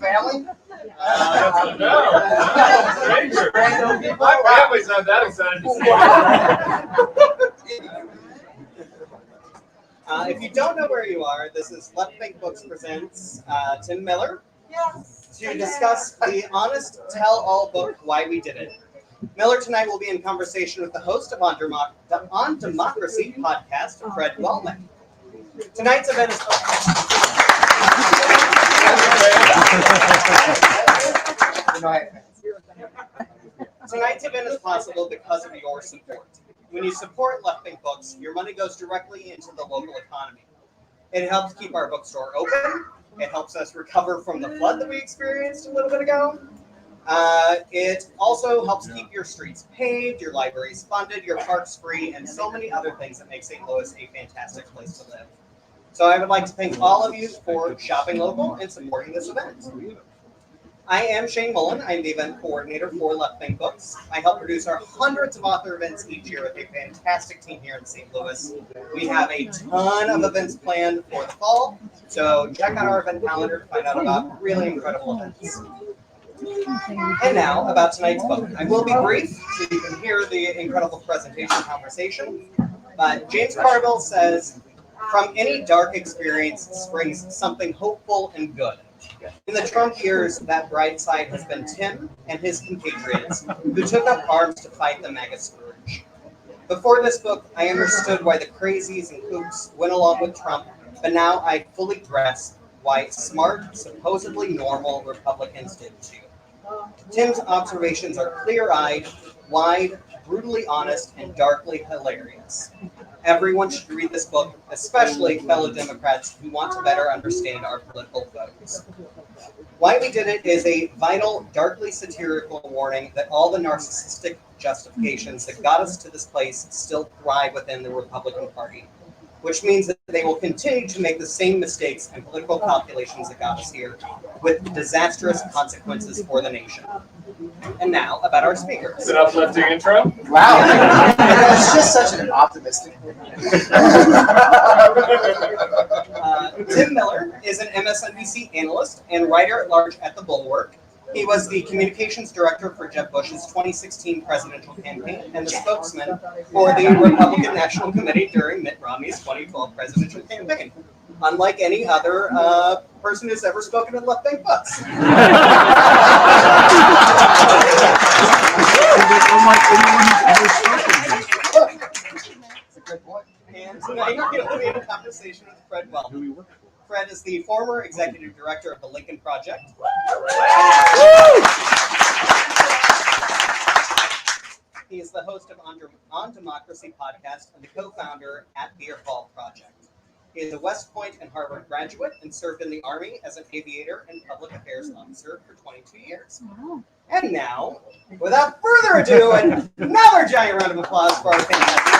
Family? No. Stranger. My family's not that excited to see you. If you don't know where you are, this is Left Bank Books presents Tim Miller to discuss the honest tell-all book, Why We Did It. Miller tonight will be in conversation with the host of On Democracy podcast, Fred Wellman. Tonight's event is possible because of your support. When you support Left Bank Books, your money goes directly into the local economy. It helps keep our bookstore open. It helps us recover from the flood that we experienced a little bit ago. It also helps keep your streets paved, your libraries funded, your parks free, and so many other things that make St. Louis a fantastic place to live. So I would like to thank all of you for shopping local and supporting this event. I am Shane Mullen. I'm the event coordinator for Left Bank Books. I help produce our hundreds of author events each year with a fantastic team here in St. Louis. We have a ton of events planned for the fall, so check out our event calendar to find out about really incredible events. And now, about tonight's book. I will be brief, so you can hear the incredible presentation conversation. But James Carville says, "From any dark experience springs something hopeful and good. In the Trump years, that bright side has been Tim and his compatriots who took up arms to fight the MAGA scourge. Before this book, I understood why the crazies and kooks went along with Trump, but now I fully grasp why smart, supposedly normal Republicans did too. Tim's observations are clear-eyed, wide, brutally honest, and darkly hilarious. Everyone should read this book, especially fellow Democrats who want to better understand our political foes. Why We Did It is a vital, darkly satirical warning that all the narcissistic justifications that got us to this place still thrive within the Republican Party, which means that they will continue to make the same mistakes and political calculations that got us here, with disastrous consequences for the nation." And now, about our speakers. It's an uplifting intro. Wow. It's just such an optimistic Tim Miller is an MSNBC analyst and writer-at-large at the Bulwark. He was the communications director for Jeb Bush's 2016 presidential campaign and the spokesman for the Republican National Committee during Mitt Romney's 2012 presidential campaign. Unlike any other person who's ever spoken at Left Bank Books. And tonight we'll be in a conversation with Fred Wellman. Fred is the former executive director of the Lincoln Project. He is the host of On Democracy podcast and the co-founder at Beer Hall Project. He is a West Point and Harvard graduate and served in the Army as an aviator and public affairs officer for 22 years. And now, without further ado, another giant round of applause for our fantastic.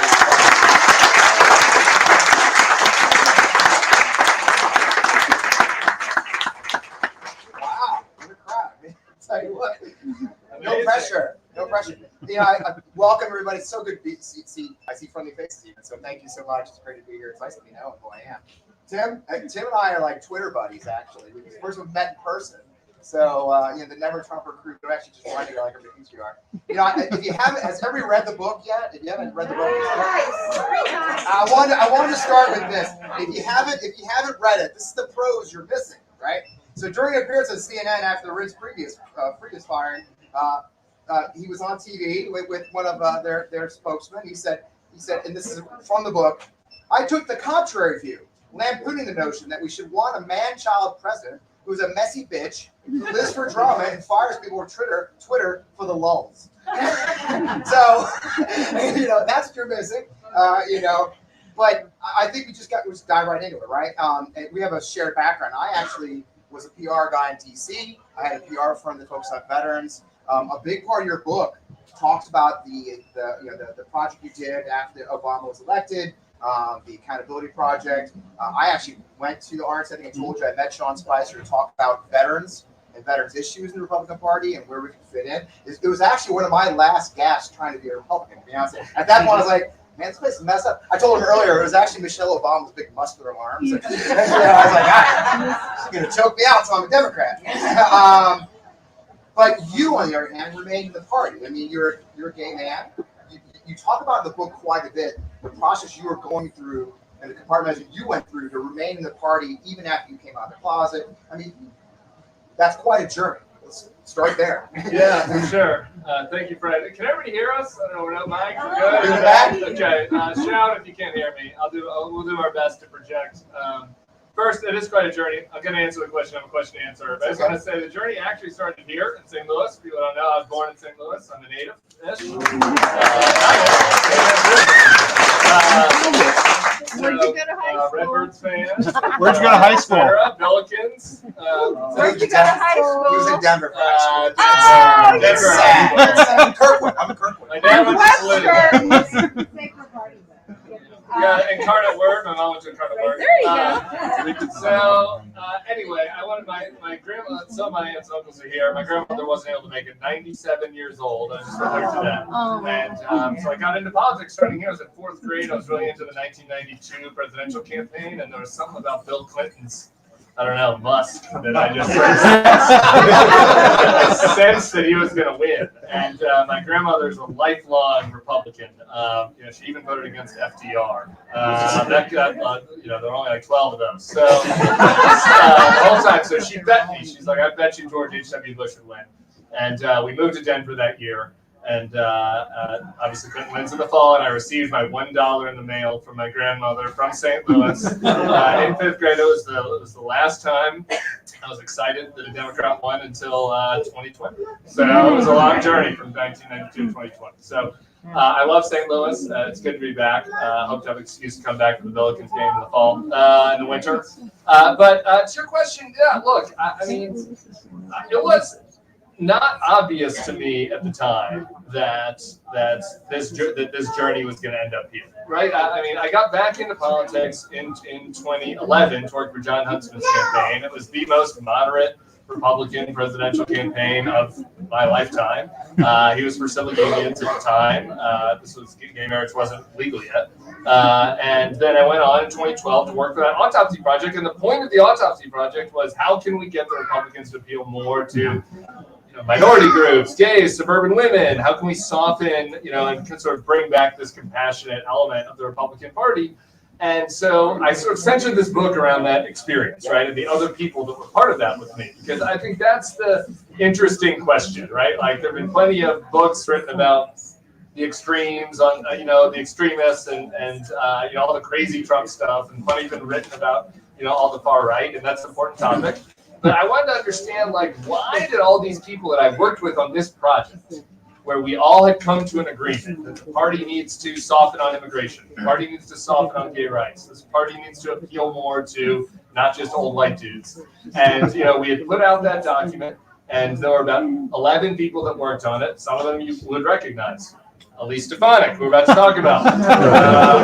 Tell you what, no pressure. You know, I welcome everybody. It's so good to see. I see friendly faces even. So thank you so much. It's great to be here. It's nice to be known who I am. Tim and I are like Twitter buddies. Actually, we first met in person. So the Never Trumper crew. We're actually just running like everything you are. You know, if you haven't, has everybody read the book yet? If you haven't read the book, I wanted to start with this. If you haven't read it, this is the prose you're missing, right? So during an appearance on CNN after the Ridge previous firing, he was on TV with one of their spokesmen. He said, and this is from the book, "I took the contrary view, lampooning the notion that we should want a man-child president who's a messy bitch, who lives for drama and fires people on Twitter for the lulz." So, that's what you're missing, But I think we just dive right into it, right? And we have a shared background. I actually was a PR guy in DC. I had a PR firm that focused on veterans. A big part of your book talks about the project you did after Obama was elected, the Accountability Project. I actually went to the Orange. I think I told you I met Sean Spicer to talk about veterans and veterans issues in the Republican Party and where we could fit in. It was actually one of my last gasps trying to be a Republican. To be honest, at that point I was like, man, this place is messed up. I told him earlier, it was actually Michelle Obama's big muscular arms. And, I was like, she's going to choke me out, so I'm a Democrat. But you, on the other hand, remain in the party. I mean, you're a gay man. You talk about in the book quite a bit the process you were going through and the compartmentalization you went through to remain in the party even after you came out of the closet. I mean, that's quite a journey. Let's start there. Yeah, for sure. Thank you, Fred. Can everybody hear us? I don't know, we're not mics. Good. Okay. Shout if you can't hear me. We'll do our best to project. First, it is quite a journey. I'm going to answer the question. I have a question to answer. But I just want to say the journey actually started here in St. Louis. People don't know I was born in St. Louis. I'm a native-ish. Where'd you go to high school? Redbirds fan. Where'd you go to high school? Sarah, Pelicans. Where'd you go to high school? He was in Denver. Denver. I'm Kirkwood. My dad went to Saluda. Sacred Party. Yeah, Incarnate Word. My mom went to Incarnate Word. There you go. So, anyway, I wanted my grandma, some of my aunts and uncles are here. My grandmother wasn't able to make it, 97 years old. I just went there today. And so I got into politics starting here. I was in 4th grade. I was really into the 1992 presidential campaign, and there was something about Bill Clinton's, I don't know, Musk, that I just sensed that he was going to win. And my grandmother's a lifelong Republican. She even voted against FDR. There were only like 12 of those. So the whole time, so she bet me. She's like, I bet you George H.W. Bush would win. And we moved to Denver that year. And obviously Clinton wins in the fall, and I received my $1 in the mail from my grandmother from St. Louis. In 5th grade, it was the last time I was excited that a Democrat won until 2020. So it was a long journey from 1992 to 2020. So I love St. Louis. It's good to be back. Hope to have an excuse to come back to the Billikens game in the fall, in the winter. But to your question, yeah, look, I mean, it was not obvious to me at the time that this journey was going to end up here, right? I mean, I got back into politics in 2011 to work for John Huntsman's campaign. It was the most moderate Republican presidential campaign of my lifetime. He was for civil unions at the time. Gay marriage wasn't legal yet. And then I went on in 2012 to work for that autopsy project. And the point of the autopsy project was, how can we get the Republicans to appeal more to minority groups, gays, suburban women? How can we soften, and sort of bring back this compassionate element of the Republican Party? And so I sort of centered this book around that experience, right, and the other people that were part of that with me, because I think that's the interesting question, right? Like, there have been plenty of books written about the extremes, on the extremists, and all the crazy Trump stuff, and plenty been written about all the far right, and that's an important topic. But I wanted to understand, like, why did all these people that I worked with on this project, where we all had come to an agreement that the party needs to soften on immigration, the party needs to soften on gay rights, this party needs to appeal more to not just old white dudes. And, we had put out that document, and there were about 11 people that worked on it. Some of them you would recognize. Elise Stefanik, who we're about to talk about.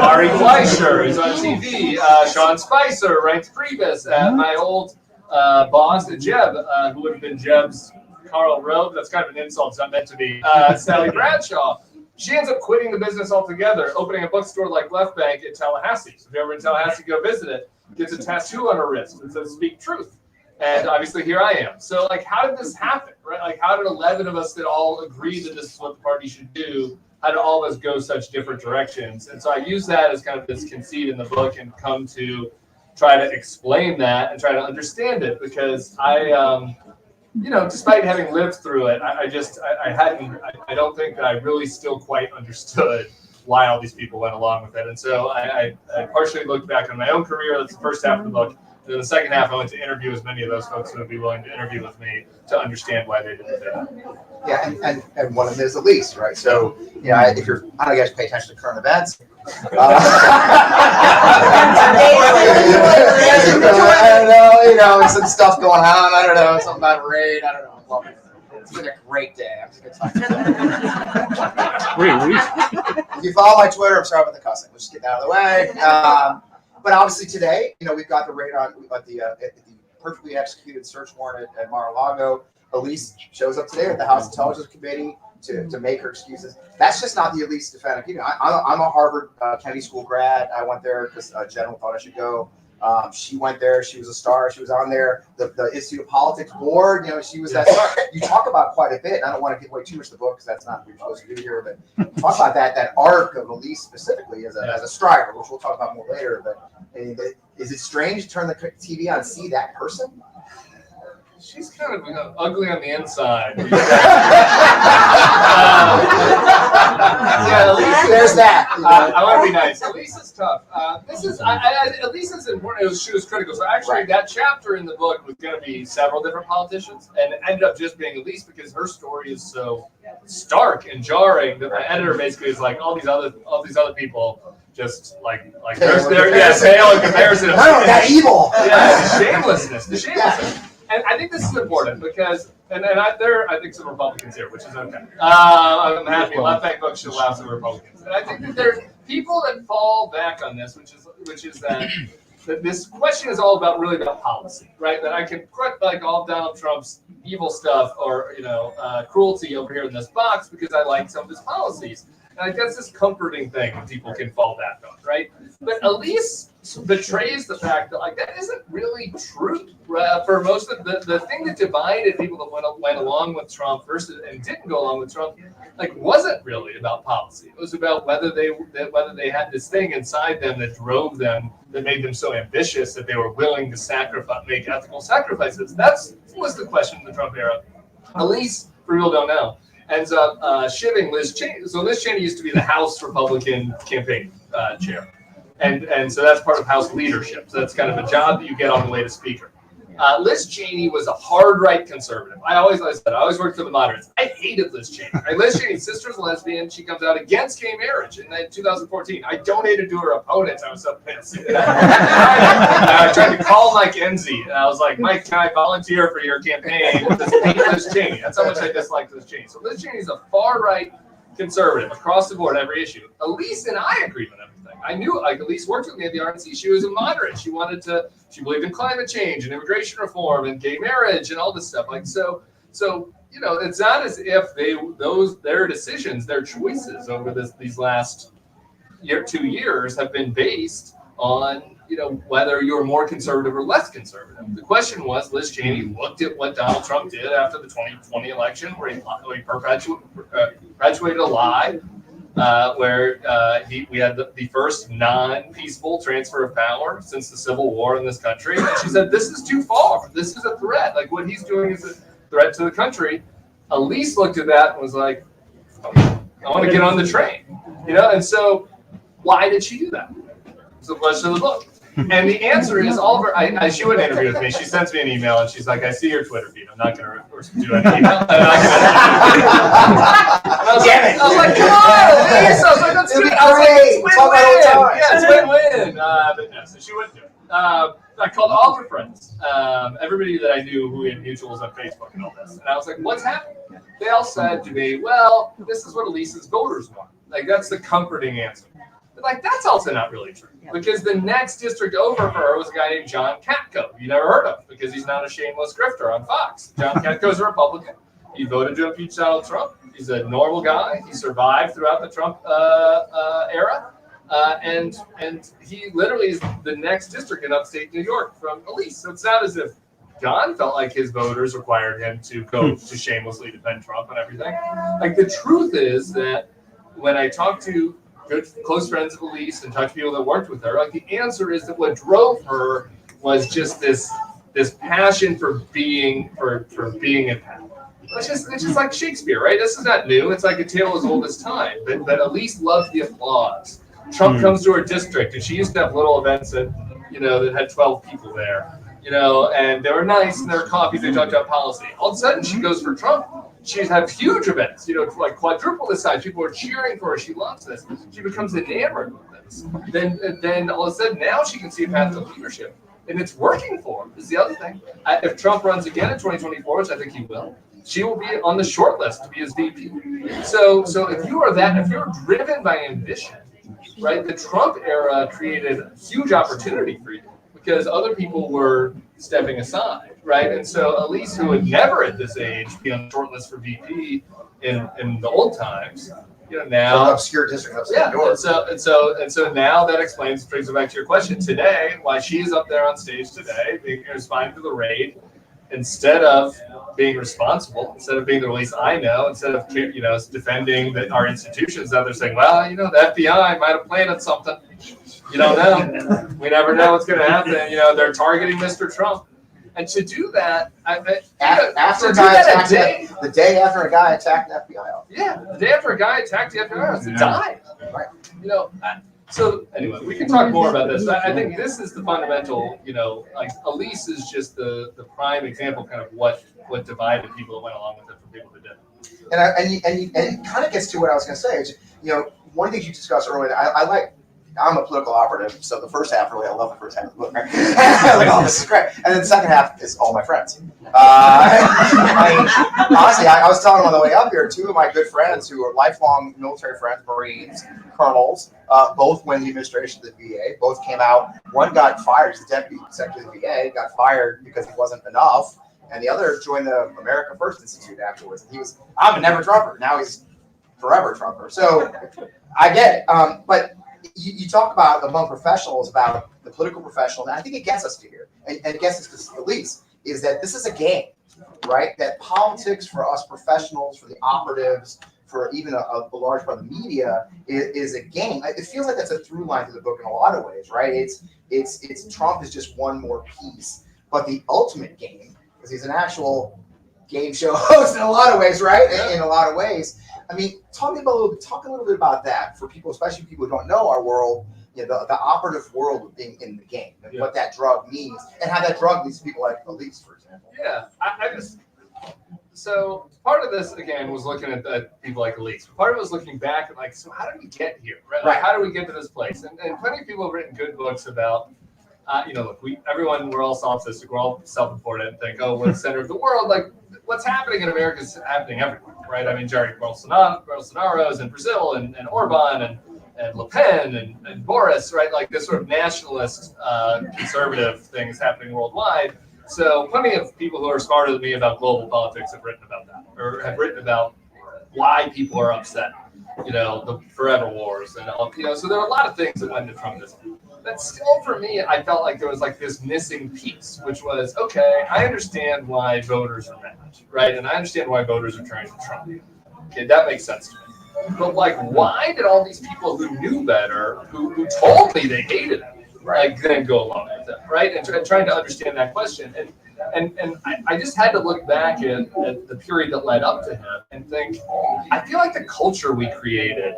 Ari Fleischer, who's on TV. Sean Spicer, Reince Priebus, my old boss at Jeb, who would have been Jeb's Carl Rove. That's kind of an insult. It's not meant to be. Sally Bradshaw. She ends up quitting the business altogether, opening a bookstore like Left Bank in Tallahassee. So if you're ever in Tallahassee, go visit it. Gets a tattoo on her wrist that says "Speak Truth." And obviously here I am. So, like, how did this happen, right? Like, how did 11 of us that all agree that this is what the party should do, how did all of us go such different directions? And so I use that as kind of this conceit in the book and come to try to explain that and try to understand it, because I, despite having lived through it, I don't think that I really still quite understood why all these people went along with it. And so I partially looked back on my own career. That's the first half of the book. And then the second half, I went to interview as many of those folks who would be willing to interview with me to understand why they did what they did. Yeah, and one of them is Elise, right? So, if you're, I don't know, you guys pay attention to current events. I don't know, some stuff going on. I don't know, something about raid. I don't know. Well, it's been a great day. I'm just going to If you follow my Twitter, I'm sorry about the cussing. Let's just get that out of the way. But obviously today, we've got the raid on the perfectly executed search warrant at Mar-a-Lago. Elise shows up today at the House Intelligence Committee. to make her excuses. That's just not the Elise Stefanik. You know, I'm a Harvard Kennedy School grad. I went there because General thought I should go. She went there. She was a star. She was on there. The Institute of Politics board. You know, she was that star. You talk about quite a bit. I don't want to give away too much of the book because that's not what we're supposed to do here. But talk about that arc of Elise specifically as a striver, which we'll talk about more later. But is it strange to turn the TV on and see that person? She's kind of ugly on the inside. Yeah, Elise. There's that. I want to be nice. Elise is tough. Elise is important. She was critical. So actually, that chapter in the book was going to be several different politicians, and it ended up just being Elise because her story is so stark and jarring that my editor basically is like, all these other people just like they're pale in comparison. No, that evil. Yeah, the shamelessness. And I think this is important because, I think some Republicans here, which is okay. I'm happy. Left Bank Books should allow some Republicans. And I think that there's people that fall back on this, which is that this question is all about policy, right? That I can put like all Donald Trump's evil stuff or cruelty over here in this box because I like some of his policies. And I guess this comforting thing that people can fall back on, right? But Elise betrays the fact that that isn't really true for most of the thing that divided people that went along with Trump versus and didn't go along with Trump wasn't really about policy. It was about whether they had this thing inside them that drove them, that made them so ambitious that they were willing to make ethical sacrifices. That was the question in the Trump era. Elise, for people don't know, ends up shivving Liz Cheney. So Liz Cheney used to be the House Republican campaign chair. And so that's part of House leadership. So that's kind of a job that you get on the way to speaker. Liz Cheney was a hard right conservative. I always worked for the moderates. I hated Liz Cheney. Liz Cheney's sister's a lesbian. She comes out against gay marriage in 2014. I donated to her opponents. I was so pissed. I tried to call Mike Enzi, and I was like, Mike, can I volunteer for your campaign to hate Liz Cheney? That's how much I disliked Liz Cheney. So Liz Cheney's a far right conservative across the board, every issue. Elise and I agree on everything. I knew Elise worked with me at the RNC. She was a moderate. She believed in climate change and immigration reform and gay marriage and all this stuff. So it's not as if their decisions, their choices over these last 2 years have been based on whether you're more conservative or less conservative. The question was, Liz Cheney looked at what Donald Trump did after the 2020 election, where he perpetuated a lie. Where we had the first non-peaceful transfer of power since the Civil War in this country. And she said, this is too far. This is a threat. What he's doing is a threat to the country. Elise looked at that and was like, I want to get on the train. And so why did she do that? It's the question of the book. And the answer is she wouldn't interview with me. She sends me an email and she's like, I see your Twitter feed. I'm not going to do any email. I was like, come on, Elise. I was like, let's do it. I was like, it's win-win. Yeah, it's win-win. But no, so she wouldn't do it. I called all her friends, everybody that I knew who had mutuals on Facebook and all this. And I was like, what's happening? They all said to me, well, this is what Elise's voters want. That's the comforting answer. But that's also not really true. Because the next district over for her was a guy named John Katko. You never heard of him because he's not a shameless grifter on Fox. John Katko's a Republican. He voted to impeach Donald Trump. He's a normal guy. He survived throughout the Trump era. And he literally is the next district in upstate New York from Elise. So it's not as if John felt like his voters required him to go to shamelessly defend Trump and everything. The truth is that when I talk to good close friends of Elise and talk to people that worked with her, the answer is that what drove her was just this passion for being in power. It's just like Shakespeare, right? This is not new. It's like a tale as old as time. But Elise loved the applause. Trump comes to her district, and she used to have little events that had 12 people there, and they were nice, and there were coffees, they talked about policy. All of a sudden, she goes for Trump. She'd have huge events, quadruple the size. People are cheering for her. She loves this. She becomes enamored with this. Then all of a sudden, now she can see a path to leadership, and it's working for her. Is the other thing. If Trump runs again in 2024, which I think he will, she will be on the short list to be his VP. So if you're driven by ambition, right? The Trump era created huge opportunity for you. because other people were stepping aside, right? And so Elise, who would never at this age be on the short list for VP in the old times, now Some obscure district upstate New York. and so now that brings it back to your question today, why she's up there on stage today, being responding to the raid, instead of being responsible, instead of being the Elise I know, instead of defending our institutions. Now they're saying, well, the FBI might have planted something. You don't know. We never know what's going to happen. They're targeting Mr. Trump. And to do that, after a guy attacked the day after a guy attacked the FBI office. Yeah, the day after a guy attacked the FBI office, died. Right. So anyway, we can talk more about this. I think this is the fundamental. Like Elise is just the prime example, kind of what divided people that went along with it from people who didn't. And it kind of gets to what I was going to say. Is, one of the things you discussed earlier, I'm a political operative, so the first half, really, I love the first half of the book. Right? Like, oh, this is great. And then the second half is all my friends. Honestly, I was telling them on the way up here, two of my good friends who are lifelong military friends, Marines, colonels, both went in the administration of the VA, both came out. One got fired, he's the deputy secretary of the VA, got fired because he wasn't enough, and the other joined the America First Institute afterwards. And I'm a never Trumper. Now he's forever Trumper. So I get it. But you talk about among professionals, about the political professional, and I think it gets us to here, and it gets us to Elise, is that this is a game, right? That politics for us professionals, for the operatives, for even a large part of the media is a game. It feels like that's a through line to the book in a lot of ways, right? It's Trump is just one more piece, but the ultimate game, because he's an actual game show host in a lot of ways, right? In a lot of ways. I mean, talk a little bit about that for people, especially people who don't know our world, the operative world of being in the game, and what that drug means, and how that drug leads to people like Elise, for example. Yeah, so part of this again was looking at people like Elise. Part of it was looking back and so how did we get here? Right? Like, how do we get to this place? And plenty of people have written good books about. Look, we're all solipsistic, we're all self-important, and think, oh, we're the center of the world. Like, what's happening in America is happening everywhere, right? I mean, Jair Bolsonaro's in Brazil, and Orban, and Le Pen, and Boris, right? Like, this sort of nationalist, conservative thing is happening worldwide. So plenty of people who are smarter than me about global politics have written about that, or have written about why people are upset, the forever wars, and all, so there are a lot of things that went into Trumpism. But still, for me, I felt like there was this missing piece, which was, okay, I understand why voters are mad, right? And I understand why voters are turning to Trump. Okay, that makes sense to me. But why did all these people who knew better, who told me they hated him, then go along with it, right? And trying to understand that question. And I just had to look back at the period that led up to him and think, I feel like the culture we created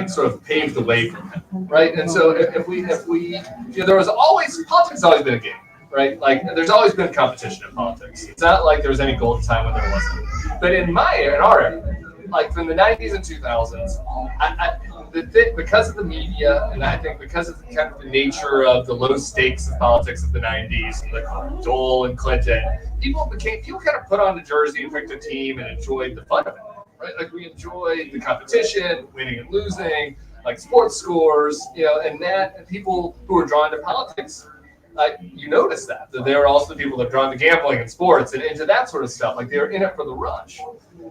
sort of paved the way for him, right? And so if we there was always, politics has always been a game, right? Like, there's always been competition in politics. It's not like there was any golden time when there wasn't. But in our era, like from the 90s and 2000s, because of the media, and I think because of the kind of the nature of the low stakes of politics of the 90s, like Dole and Clinton, people kind of put on the jersey and picked a team and enjoyed the fun of it. Right? Like, we enjoyed the competition, winning and losing, like sports scores, and people who were drawn to politics, you notice that they were also the people that are drawn to gambling and sports and into that sort of stuff. Like, they were in it for the rush.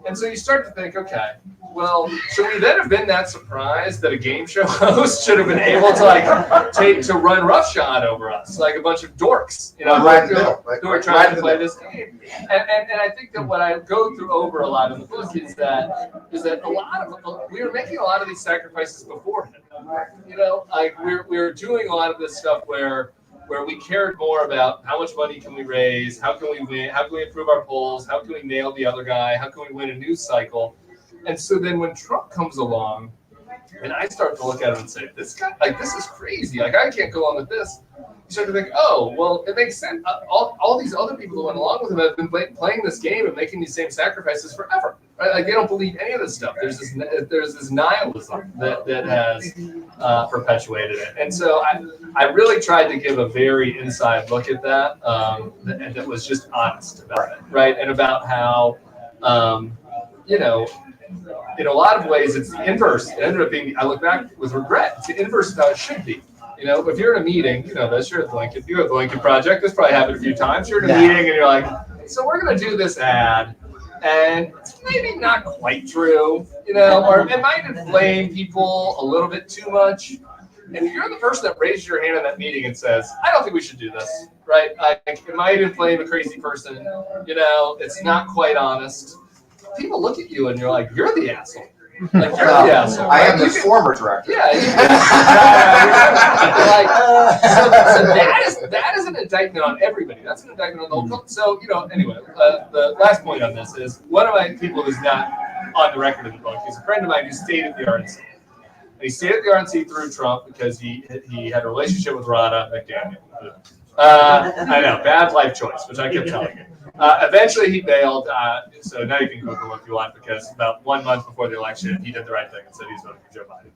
And so you start to think, okay, well, should we then have been that surprised that a game show host should have been able to run roughshod over us, like a bunch of dorks, who are trying to play this game? And I think that what I go through over a lot in the book is that a lot of we were making a lot of these sacrifices beforehand. Like we were doing a lot of this stuff where we cared more about how much money can we raise, how can we win, how can we improve our polls, how can we nail the other guy, how can we win a news cycle. And so then when Trump comes along, and I start to look at him and say, this guy, this is crazy. Like, I can't go on with this. You start to think, oh, well, it makes sense. All these other people who went along with him have been playing this game and making these same sacrifices forever. Right? Like, they don't believe any of this stuff. There's this nihilism that has perpetuated it. And so I really tried to give a very inside look at that, and that was just honest about it, right? And about how, in a lot of ways, it's the inverse. It ended up being, I look back with regret, it's the inverse of how it should be. You know, if you're in a meeting, you know this, you're at the Lincoln, you're at the Lincoln Project, this probably happened a few times. You're in a meeting and you're like, so we're going to do this ad, and it's maybe not quite true, you know, or it might inflame people a little bit too much. And you're the person that raises your hand in that meeting and says, I don't think we should do this, right? It might inflame a crazy person, you know, it's not quite honest. People look at you and you're like, you're the asshole. Like, you're the asshole. I am the former director. Yeah. So that is an indictment on everybody. That's an indictment on the whole culture. So, you know, anyway, the last point on this is one of my people who's not on the record in the book is a friend of mine who stayed at the RNC. And he stayed at the RNC through Trump because he had a relationship with Ronna McDaniel. I know, bad life choice, which I kept telling you. Eventually he bailed, so now you can Google if you want, because about 1 month before the election, he did the right thing and said he's voting for Joe Biden.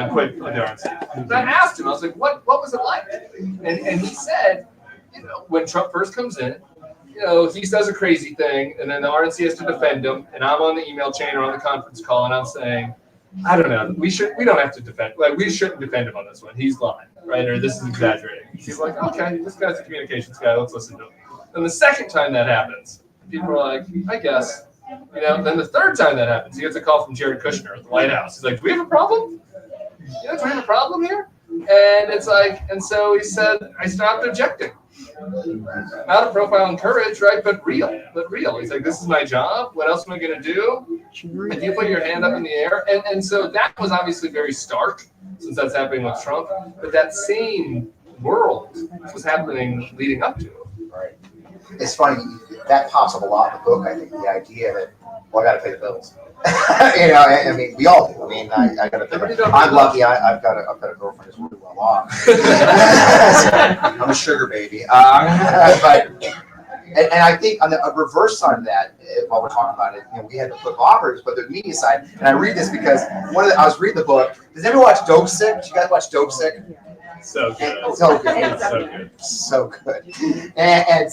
And quit the RNC. But I asked him, I was like, what was it like? And he said, you know, when Trump first comes in, you know, he does a crazy thing, and then the RNC has to defend him, and I'm on the email chain or on the conference call, and I'm saying, I don't know, we don't have to defend, like, we shouldn't defend him on this one. He's lying, right? Or this is exaggerating. He's like, okay, this guy's a communications guy, let's listen to him. And the second time that happens, people are like, I guess. You know, then the third time that happens, he gets a call from Jared Kushner at the White House. He's like, do we have a problem? You know, do we have a problem here? And it's like, and so he said, I stopped objecting. Out of profile and courage, right? But real. He's like, this is my job. What else am I going to do? And you put your hand up in the air. And so that was obviously very stark, since that's happening with Trump. But that same world was happening leading up to it. Right. It's funny, that pops up a lot in the book, I think, the idea that, well, I got to pay the bills. You know, I mean, we all do. I mean, I got to pay. I'm lucky. I've got a girlfriend who's really well off. I'm a sugar baby. But and I think on the reverse side of that, while we're talking about it, you know, we had the book offers, but the media side. And I read this because I was reading the book. Does anyone watch Dope Sick? Did you guys watch Dope Sick? So good. So good. So good. And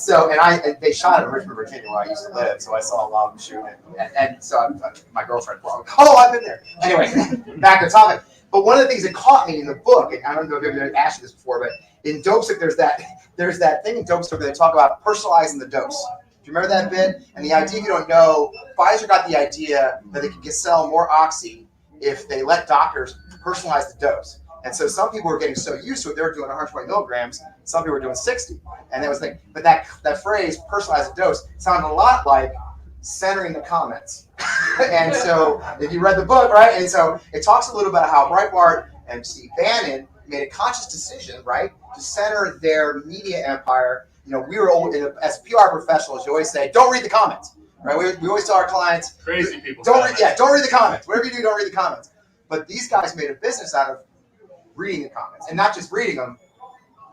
they shot it in Richmond, Virginia, where I used to live. So I saw a lot of them shooting. And so my girlfriend was like, oh, I've been there. Anyway, back to the topic. But one of the things that caught me in the book, and I don't know if I've asked you this before, but in Dope Sick, there's that thing in Dope Sick where they talk about personalizing the dose. Do you remember that bit? And the idea, if you don't know, Pfizer got the idea that they could sell more oxy if they let doctors personalize the dose. And so some people were getting so used to it, they were doing 120 milligrams. Some people were doing 60. And that was like, but that phrase, personalize the dose, sounded a lot like centering the comments. And so if you read the book, right? And so it talks a little about how Breitbart and Steve Bannon made a conscious decision, right, to center their media empire. You know, we were as PR professionals, you always say, don't read the comments, right? We always tell our clients, crazy people. Don't read the comments. Whatever you do, don't read the comments. But these guys made a business out of reading the comments, and not just reading them,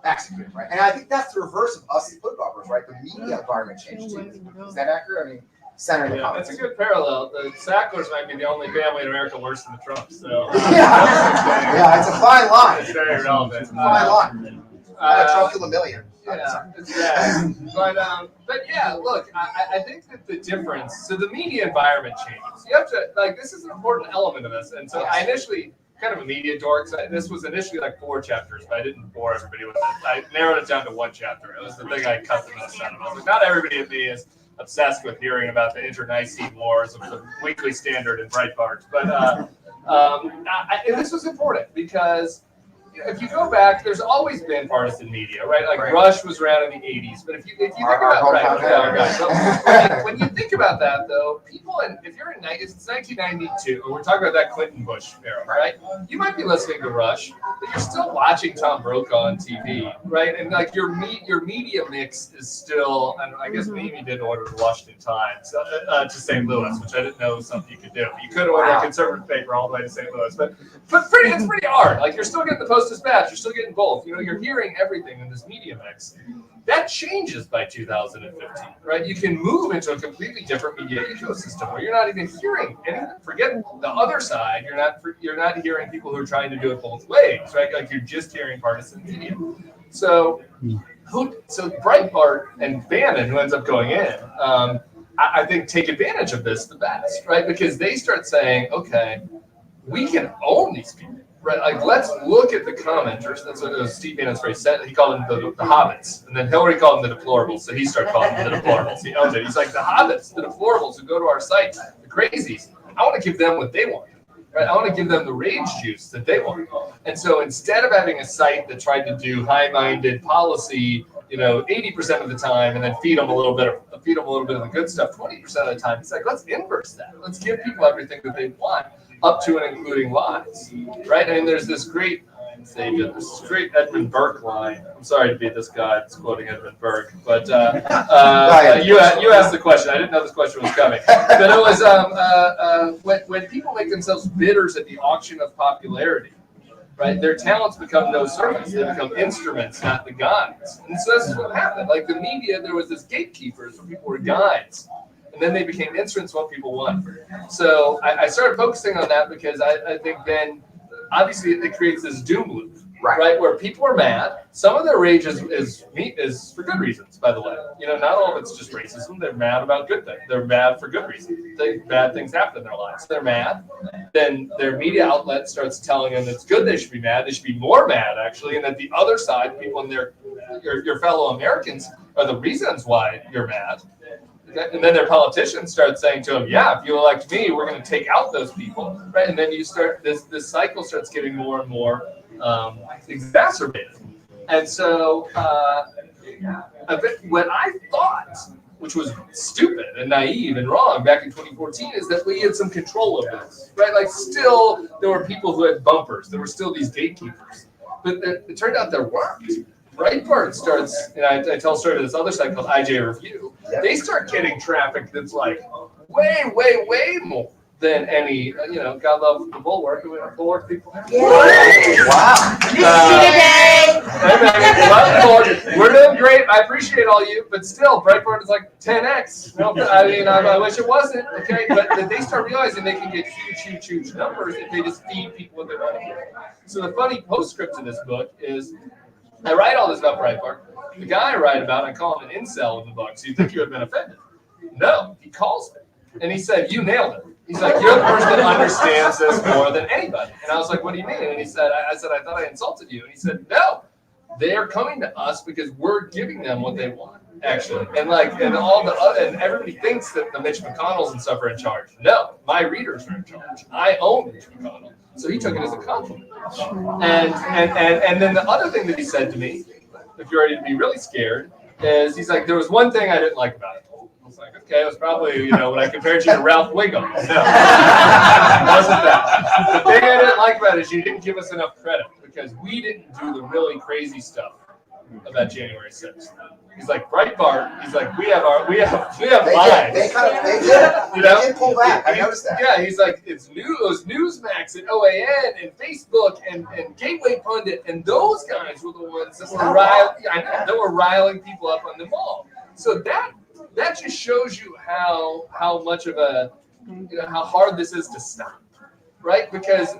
executing, right? And I think that's the reverse of us as book offers, right? The media environment changed too. Is that accurate? I mean, centering the comments. That's a good parallel. The Sacklers might be the only family in America worse than the Trumps. So yeah, it's a fine line. It's very relevant. It's a fine line. Trump killed a million. Yeah, it's bad. But yeah, look, I think that the difference, so the media environment changes. You have to, like, this is an important element of this. And so I initially, kind of a media dork, so this was initially like 4 chapters, but I didn't bore everybody with it. I narrowed it down to 1 chapter. It was the thing I cut the most out of. I was like, not everybody at me is obsessed with hearing about the internecine wars of the Weekly Standard and Breitbart. But and this was important because if you go back, there's always been partisan media, right? Like Rush was around in the 80s. But if you think about when you think about that, though, people, if it's 1992, and we're talking about that Clinton Bush era, right? You might be listening to Rush, but you're still watching Tom Brokaw on TV, right? And like your media mix is still, and I guess Mimi did order the Washington Times to St. Louis, which I didn't know was something you could do. You could order a conservative paper all the way to St. Louis, but it's pretty hard. Like, you're still getting the Post-Dispatch, you're still getting both. You know, you're hearing everything in this media mix. That changes by 2015, right? You can move into a completely different media ecosystem where you're not even hearing anything. Forget the other side. You're not hearing people who are trying to do it both ways, right? Like, you're just hearing partisan media. So Breitbart and Bannon, who ends up going in, I think take advantage of this the best, right? Because they start saying, okay, we can own these people. Right, like let's look at the commenters. That's what Steve Bannon's phrase said. He called them the hobbits, and then Hillary called them the deplorables. So he started calling them the deplorables. He owned it. He's like the hobbits, the deplorables who go to our site, the crazies. I want to give them what they want. Right? I want to give them the rage juice that they want. And so instead of having a site that tried to do high-minded policy, 80% of the time, and then feed them a little bit of the good stuff 20% of the time, it's like let's inverse that. Let's give people everything that they want, up to and including lies, right? And there's this great Edmund Burke line. I'm sorry to be this guy that's quoting Edmund Burke, but you asked the question. I didn't know this question was coming. But it was when people make themselves bidders at the auction of popularity, right? Their talents become no servants. They become instruments, not the guides. And so this is what happened. Like the media, there was this gatekeepers where people were guides. And then they became instruments what people want. So I started focusing on that because I think then obviously it creates this doom loop, right? Where people are mad. Some of their rage is for good reasons, by the way. Not all of it's just racism. They're mad about good things. They're mad for good reasons. Bad things happen in their lives. They're mad. Then their media outlet starts telling them it's good they should be mad. They should be more mad, actually. And that the other side, people in your fellow Americans, are the reasons why you're mad. And then their politicians start saying to them, yeah, if you elect me, we're going to take out those people, right? And then you start, this cycle starts getting more and more exacerbated. And so what I thought, which was stupid and naive and wrong back in 2014, is that we had some control of this, right? Like still, there were people who had bumpers. There were still these gatekeepers. But it turned out there weren't. Breitbart starts, and I tell a story to this other site called IJ Review. They start getting traffic that's like way, way, way more than any, God love the Bulwark. Do we have Bulwark people here? Yeah. Wow. We're doing great. I appreciate all you, but still, Breitbart is like 10x. I wish it wasn't, okay? But they start realizing they can get huge numbers if they just feed people what they want to hear. So the funny postscript to this book is, I write all this about Breitbart. The guy I write about, I call him an incel in the book, so you'd think you would have been offended. No, he calls me. And he said, you nailed it. He's like, you're the person that understands this more than anybody. And I was like, what do you mean? And he said, I thought I insulted you. And he said, no, they're coming to us because we're giving them what they want, actually. And everybody thinks that the Mitch McConnells and stuff are in charge. No, my readers are in charge. I own Mitch McConnell. So he took it as a compliment. And then the other thing that he said to me, if you're ready to be really scared, is he's like, there was one thing I didn't like about it. I was like, okay, it was probably, when I compared you to Ralph Wiggum. No, it wasn't that. The thing I didn't like about it is you didn't give us enough credit because we didn't do the really crazy stuff about January 6th. He's like, Breitbart, he's like, we have lives. They did pull back. I noticed that. Yeah, he's like, it's Newsmax and OAN and Facebook and Gateway Pundit, and those guys were the ones that were riling people up on the mall. So that just shows you how much of how hard this is to stop, right? Because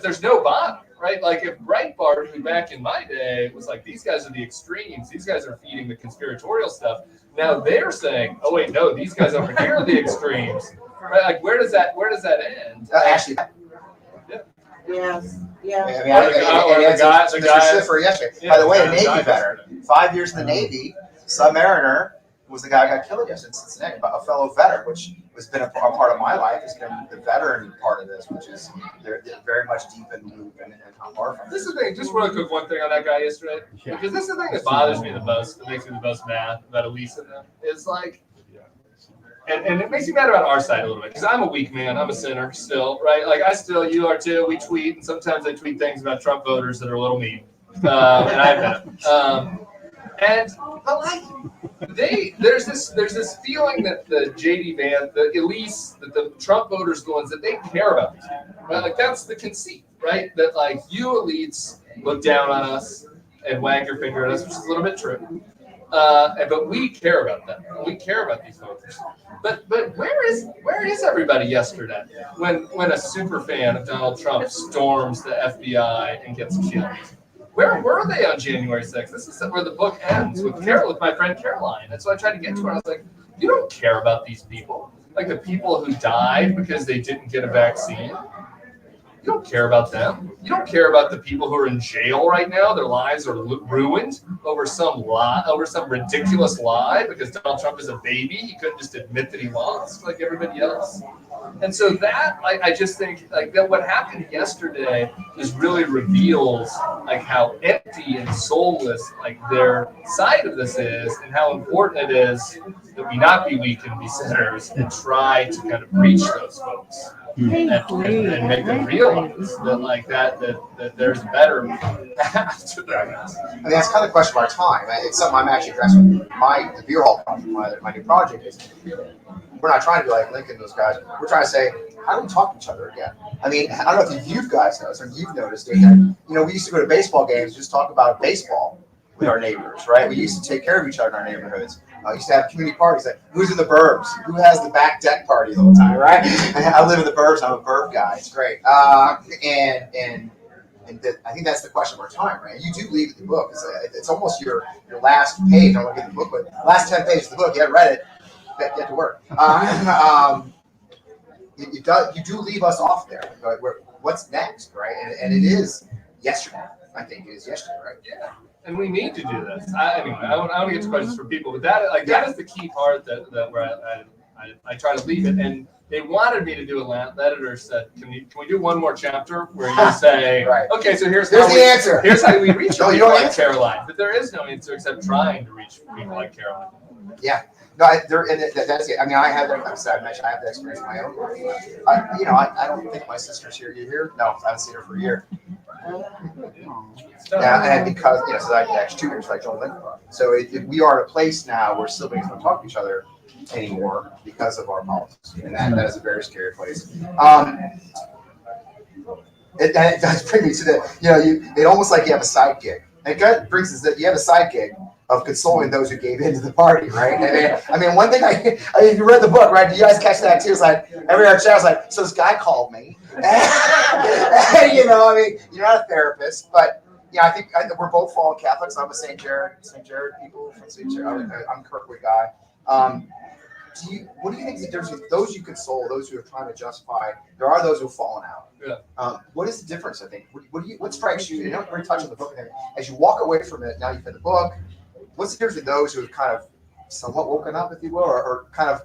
there's no bottom. Right, like if Breitbart, who back in my day was like, these guys are the extremes, these guys are feeding the conspiratorial stuff. Now they're saying, oh wait, no, these guys over here are the extremes. Right, like where does that end? Actually, yes, yeah. Mr. Schiffer yesterday. Yeah, By the way, a Navy veteran, 5 years in the Navy, submariner, was the guy who got killed yesterday in Cincinnati, a fellow veteran, which has been a part of my life, has been the veteran part of this, which is they're very much deep in the loop and how far from this is the thing, just real quick, one thing on that guy yesterday, because this is the thing that bothers me the most, that makes me the most mad about Elise and them, is like, and it makes me mad about our side a little bit, because I'm a weak man, I'm a sinner still, right? Like you are too, we tweet, and sometimes I tweet things about Trump voters that are a little mean, and I admit it. But like, there's this feeling that the JD Vance, the Elise, that the Trump voters, the ones that they care about these people, right? Like that's the conceit, right? That like you elites look down on us and wag your finger at us, which is a little bit true. But we care about them. We care about these voters. But where is everybody yesterday when a super fan of Donald Trump storms the FBI and gets killed? Where were they on January 6th? This is where the book ends with my friend Caroline. That's what I tried to get to her. I was like, you don't care about these people. Like the people who died because they didn't get a vaccine. You You don't care about them. You don't care about the people who are in jail right now. Their lives are ruined over some lie, over some ridiculous lie because Donald Trump is a baby. He couldn't just admit that he lost like everybody else. And so that, I just think, like, that what happened yesterday just really reveals, like, how empty and soulless, like, their side of this is, and how important it is that we not be weak and be sinners and try to kind of reach those folks and make them realize that, like, that there's better path to that. I mean, that's kind of the question of our time. It's something I'm actually addressing with the beer hall project, my new project is. We're not trying to be like Lincoln, those guys. We're trying to say, how do we talk to each other again? I mean, I don't know if you guys noticed or you've noticed it. You know, we used to go to baseball games, just talk about baseball with our neighbors, right? We used to take care of each other in our neighborhoods. We used to have community parties. Like, who's in the burbs? Who has the back deck party all the time, right? I live in the burbs. I'm a burb guy. It's great. I think that's the question of our time, right? You do leave the book. It's almost your last page. I'm looking at the book, but last 10 pages of the book. You haven't read it. Get to work. You do leave us off there. Right? What's next, right? And it is yesterday. I think it is yesterday, right? Yeah. And we need to do this. Anyway, I want to get to questions for people, but that is the key part that where I try to leave it. And they wanted me to do the editor said, can we do one more chapter where you say, right. Okay, so here's the answer. Here's how we reach no, people like Caroline. But there is no answer except trying to reach people like Caroline. Yeah. No, that's it. I mean, I have that experience in my own life. I don't think my sister's here. You here? No, I haven't seen her for a year. Yeah, and because so I actually 2 years, like Joel Lincoln. So we are at a place now where siblings don't talk to each other anymore because of our politics, and that is a very scary place. It does bring me to the it almost like you have a side gig. It brings us that you have a side gig of consoling those who gave into the party, right? I mean, one thing you read the book, right? You guys catch that too? It's like every other chat was like, so this guy called me. I mean, you're not a therapist, but I think we're both fallen Catholics. I'm a St. Jared people from St. Jared. I'm a Kirkwood guy. What do you think is the difference with those you console, those who are trying to justify? There are those who've fallen out. Yeah. What is the difference? I think. What strikes you? We're touching the book as you walk away from it. Now you've read the book. What's the difference with those who have kind of somewhat woken up, if you will, or kind of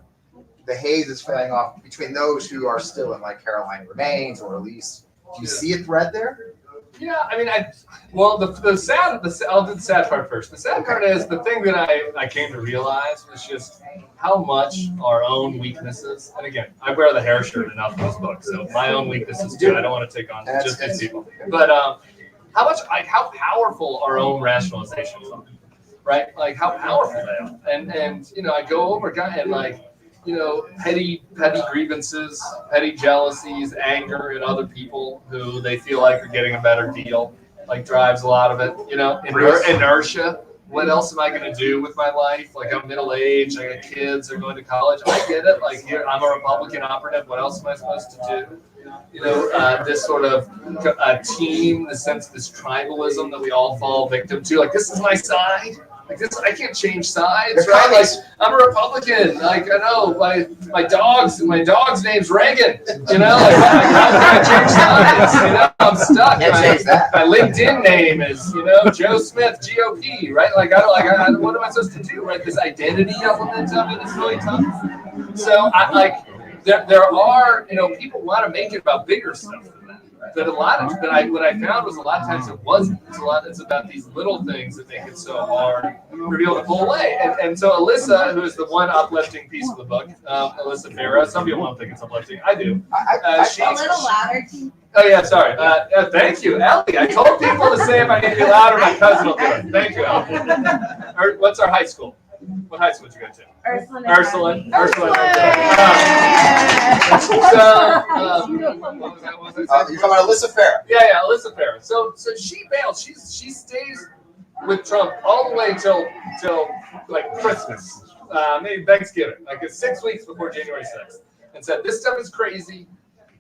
the haze is fading off between those who are still in, like Caroline Remains or Elise? Do you see a thread there? Yeah, I mean, I'll do the sad part first. The sad part is the thing that I came to realize was just how much our own weaknesses, and again, I wear the hair shirt enough in this book, so my own weaknesses too. I don't want to take on just these people, but how powerful our own rationalizations are. Right, like how powerful they are, and I go over and petty grievances, petty jealousies, anger in other people who they feel like are getting a better deal, like drives a lot of it. Inertia. What else am I going to do with my life? Like, I'm middle aged, I got kids, they're going to college. I get it. Like, I'm a Republican operative. What else am I supposed to do? This sort of team, the sense of this tribalism that we all fall victim to. Like, this is my side. Like this, I can't change sides, right? Like I'm a Republican. Like I know my dog's name's Reagan. Like how can I change sides? I'm stuck. My LinkedIn name is Joe Smith, GOP, right? Like what am I supposed to do? Right? This identity element of it is really tough. So there are people want to make it about bigger stuff than that. But what I found was a lot of times it wasn't. It's about these little things that make it so hard to be able to pull away. And so Alyssa, who is the one uplifting piece of the book, Alyssa Farah. Some people don't think it's uplifting. I do. She's a little louder. Oh yeah, sorry. Thank you, Ellie. I told people to say if I need to be louder, my cousin will do it. Thank you, Ellie. What's our high school? What high school did you go to? Ursuline. You're talking about Alyssa Farah. Yeah, Alyssa Farah. So she bailed. She stays with Trump all the way till like Christmas, maybe Thanksgiving, like it's 6 weeks before January 6th, and said this stuff is crazy.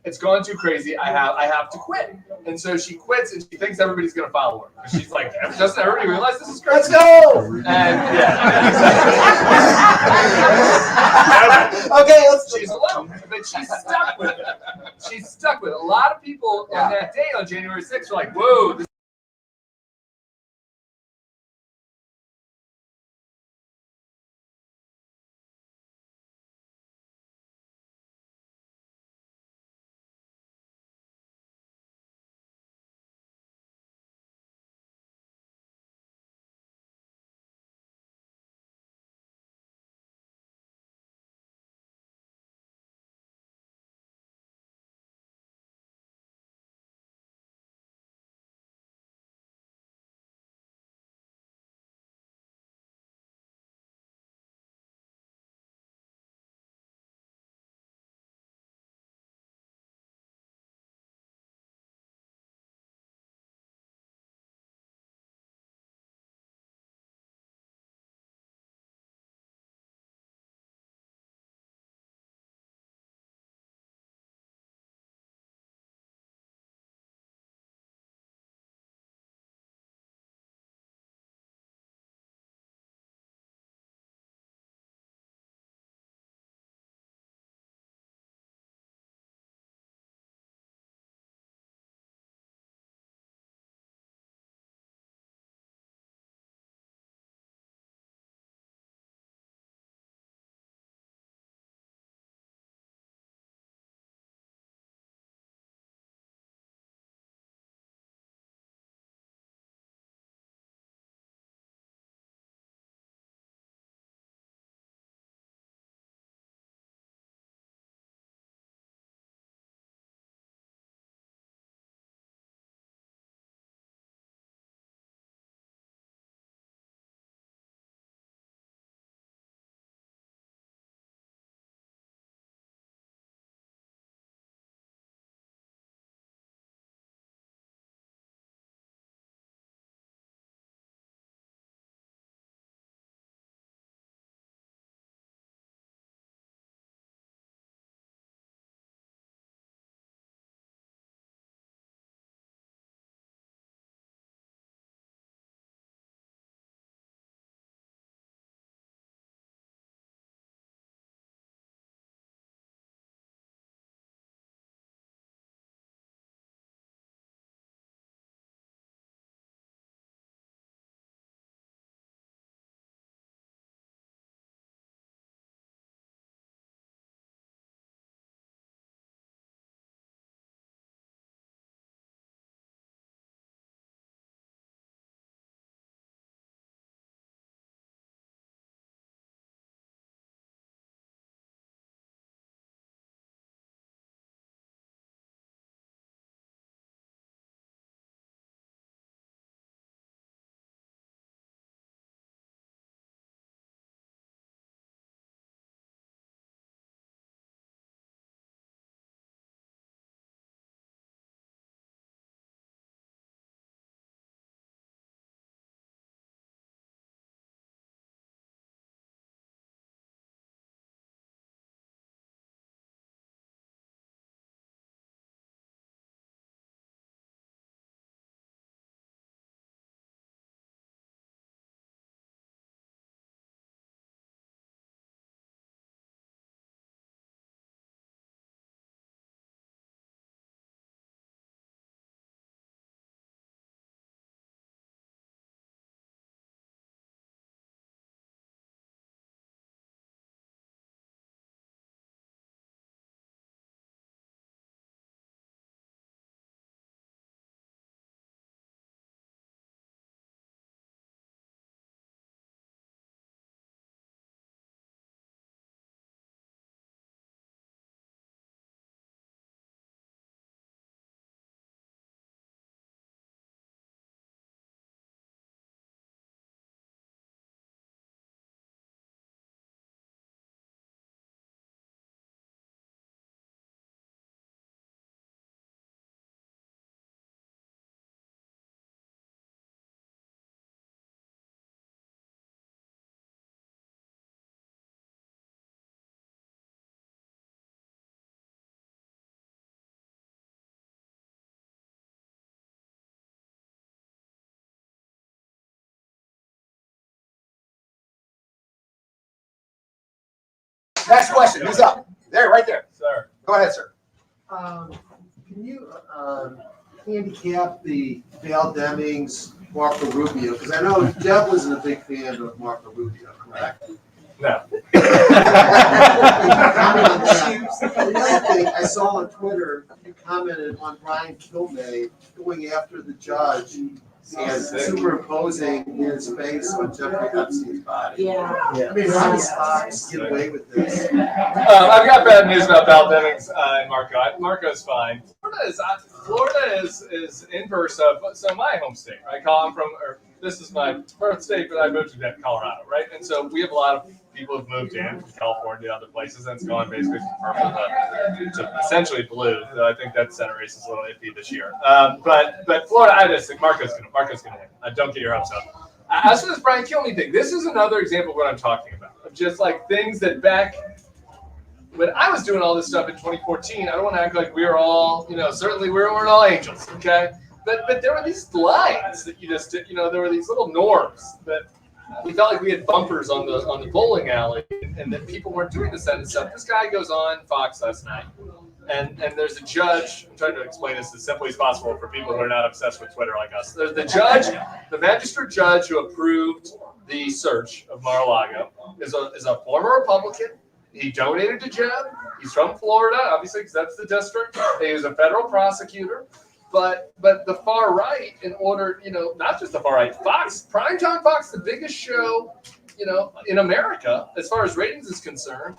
it's going too crazy. I have to quit. And so she quits, and she thinks everybody's going to follow her. She's like, doesn't everybody realize this is crazy? Let's go. And yeah. Okay, let's. She's alone, but she's stuck with it. She's stuck with it. A lot of people on that day on January 6th are like, whoa, this Next question. Who's up? There, right there. Sir. Go ahead, sir. Can you handicap the Val Demings, Marco Rubio? Because I know Jeb wasn't a big fan of Marco Rubio, correct? No. The other thing I saw on Twitter, you commented on Brian Kilmeade going after the judge and superimposing his face on Jeffrey Epstein's body. Yeah. I mean, how does Fox get away with this? I've got bad news about Val Demings and Marco. Marco's fine. Florida is inverse of my home state. Right? I'm from, or this is my birth state, but I moved to Colorado, right? And so we have a lot of people who've moved in from California and other places, and it's gone basically from purple to essentially blue. So I think that Senate race is a little iffy this year. But Florida, I just think Marco's gonna win. Don't get your hopes up. As for this Brian Kilmeade thing, this is another example of what I'm talking about. Of just like things that back when I was doing all this stuff in 2014, I don't want to act like we were all, certainly we weren't all angels, okay? But there were these lines that you just did, there were these little norms that we felt like we had bumpers on the bowling alley, and that people weren't doing this kind of stuff. This guy goes on Fox last night, and there's a judge. I'm trying to explain this as simply as possible for people who are not obsessed with Twitter like us. There's the judge, the magistrate judge who approved the search of Mar-a-Lago is a former Republican. He donated to Jeb. He's from Florida, obviously, because that's the district. He was a federal prosecutor. But the far right, in order, not just the far right, Fox, primetime Fox, the biggest show, in America, as far as ratings is concerned,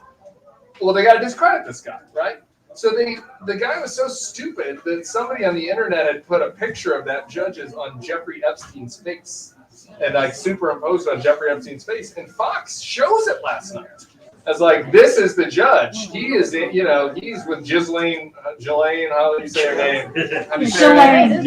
well, they got to discredit this guy, right? So the guy was so stupid that somebody on the internet had put a picture of that judge's on Jeffrey Epstein's face and like superimposed on Jeffrey Epstein's face. And Fox shows it last night. As like, this is the judge. He is, he's with Ghislaine, how do you say her name? Ghislaine.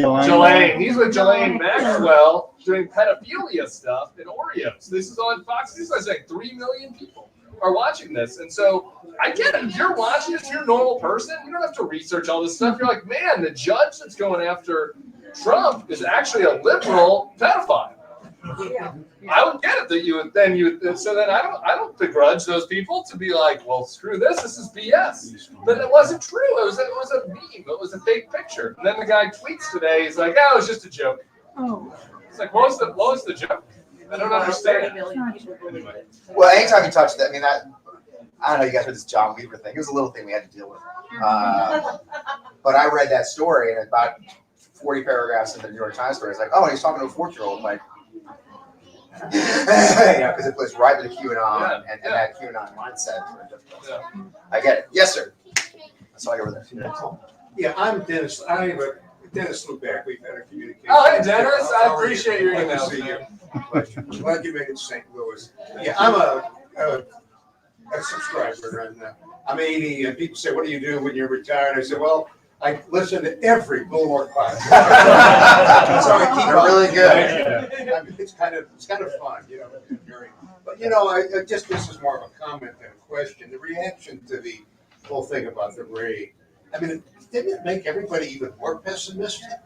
He's with Ghislaine Maxwell doing pedophilia stuff in Oreos. This is on Fox News. I was like, 3 million people are watching this. And so I get it. If you're watching this, you're a normal person. You don't have to research all this stuff. You're like, man, the judge that's going after Trump is actually a liberal pedophile. Yeah. I would get it that so then I don't begrudge those people to be like, well, screw this is BS. But it wasn't true. It was a meme. It was a fake picture. And then the guy tweets today, he's like, oh, it was just a joke. Oh. It's like, what was the joke? I don't understand. Anyway. Well, anytime you touch that, I mean, I don't know, you guys heard this John Weaver thing. It was a little thing we had to deal with. But I read that story, and about 40 paragraphs in the New York Times story, it's like, oh, he's talking to a 4-year-old, like, because it plays right with the QAnon and that QAnon mindset. Yeah. I get it. Yes, sir. That's all I got over there. Yeah, I'm Dennis. Dennis Lubeck. We've had a communication. Oh, hey, Dennis. I appreciate your email. Glad you made it to St. Louis. Yeah, I'm a subscriber, and I'm 80. And people say, "What do you do when you're retired?" I say, "Well, I listen to every Bulwark podcast." So I keep They're really good. I mean, it's kind of fun, But I just this is more of a comment than a question. The reaction to the whole thing about the raid. I mean, didn't it make everybody even more pessimistic?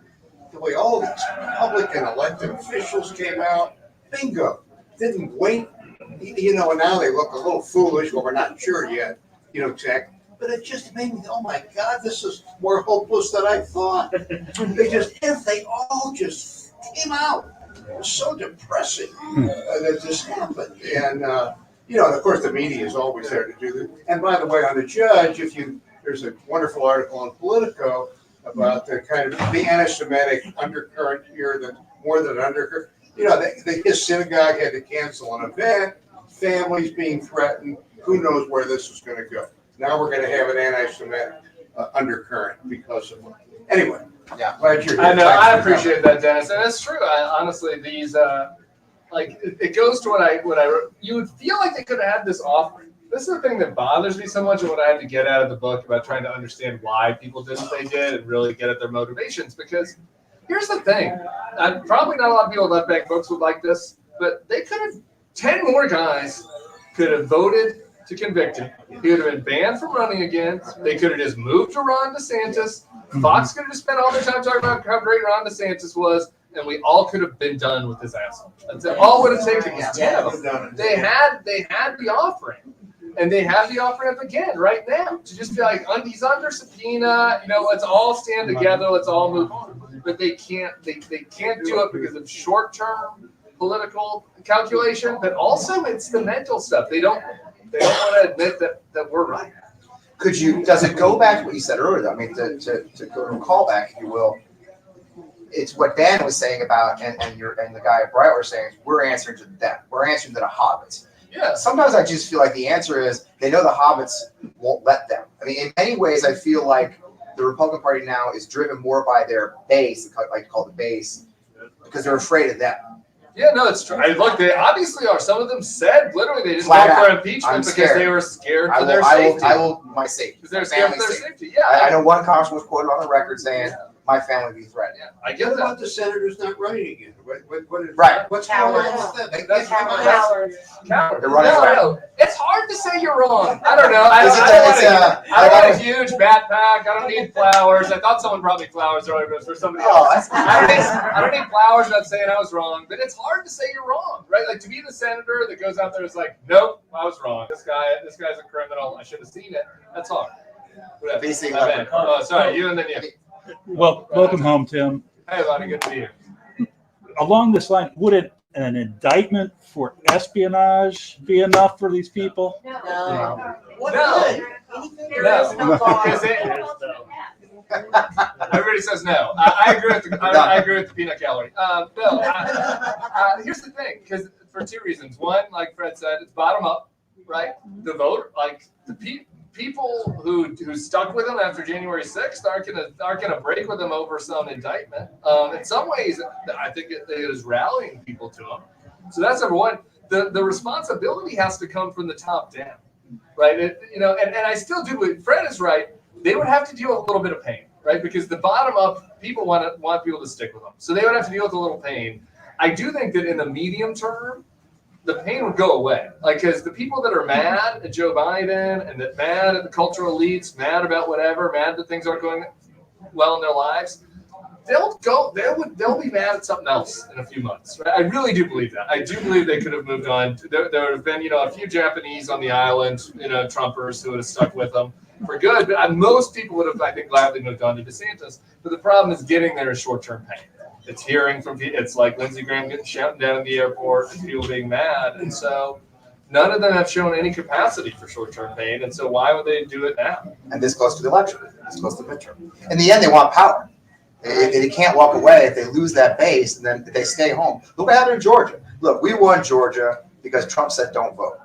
The way all these Republican elected officials came out, bingo, didn't wait. And now they look a little foolish. Well, we're not sure yet, exactly. But it just made me, oh my God, this is more hopeless than I thought. If they all just came out, it was so depressing that this happened. And, of course, the media is always there to do that. And by the way, on the judge, there's a wonderful article in Politico about the kind of the anti-Semitic undercurrent here, that more than undercurrent. His synagogue had to cancel an event, families being threatened. Who knows where this is going to go? Now we're going to have an anti-Semitic undercurrent because of it. Anyway, yeah, glad you're here. I know. I appreciate that, Dennis, and that's true. Honestly, these it goes to what I you would feel like they could have had this offering. This is the thing that bothers me so much, and what I had to get out of the book about trying to understand why people did what they did and really get at their motivations. Because here's the thing: probably not a lot of people at left bank books would like this, but they could have 10 more guys could have voted to convict him. He would have been banned from running again. They could have just moved to Ron DeSantis. Fox could have just spent all their time talking about how great Ron DeSantis was, and we all could have been done with this asshole. That's all it would have taken was 10 of them. They had the offering. And they have the offer up again right now to just be like, he's under subpoena. Let's all stand together. Let's all move on. But they can't. They can't do it because of short-term political calculation. But also, it's the mental stuff. They don't want to admit that we're right. Does it go back to what you said earlier, though? I mean, to go to a callback, if you will, it's what Dan was saying about, and the guy at Bright was saying, we're answering to them. We're answering to the hobbits. Yeah. Sometimes I just feel like the answer is they know the hobbits won't let them. I mean, in many ways, I feel like the Republican Party now is driven more by their base, I like to call it the base, because they're afraid of them. Yeah, no, it's true. Look, they obviously are. Some of them said literally they didn't Flat vote for out. impeachment because they were scared for their I safety. will my safety. Because they're scared for their safety. Yeah. I know one congressman was quoted on the record saying, my family would be threatened. Yeah, I What get that. about the senators not running again? What is, Right. What's going on with them? They That's can't come cowards. out. Coward. They're running away. No. It's hard to say you're wrong. I don't know. I want a huge backpack. I don't need flowers. I thought someone brought me flowers earlier, but it was for somebody else. Oh, that's I don't need flowers. Not saying I was wrong, but it's hard to say you're wrong, right? Like to be the senator that goes out there and is like, nope, I was wrong. This guy's a criminal. I should have seen it. That's hard. Whatever. Basically, My bad. Oh, sorry. You and then you. Well, welcome home, Tim. Hey, buddy. Good to be here. Along this line, would an indictment for espionage be enough for these people? No. What No. good? There is no law. Because everybody says no. I agree with I agree with the peanut gallery. No. Here's the thing, because for two reasons. One, like Fred said, it's bottom up, right? The vote, like the people who stuck with him after January 6th aren't gonna break with him over some indictment. In some ways, I think it is rallying people to him. So that's number one. The responsibility has to come from the top down, right? And I still do believe Fred is right. They would have to deal with a little bit of pain, right? Because the bottom up people want people to stick with them, so they would have to deal with a little pain. I do think that in the medium term, the pain would go away. Like, because the people that are mad at Joe Biden and that mad at the cultural elites, mad about whatever, mad that things aren't going well in their lives, they'll be mad at something else in a few months. Right? I really do believe that. I do believe they could have moved on. There would have been, a few Japanese on the island, Trumpers who would have stuck with them for good. But most people would have, I think, gladly moved on to DeSantis. But the problem is getting there is short-term pain. It's hearing from people. It's like Lindsey Graham getting shouted down in the airport and people being mad. And so none of them have shown any capacity for short-term pain. And so why would they do it now? And this goes to the election. This goes to the midterm. In the end, they want power. They can't walk away if they lose that base, and then they stay home. Look what happened in Georgia. Look, we won Georgia because Trump said don't vote.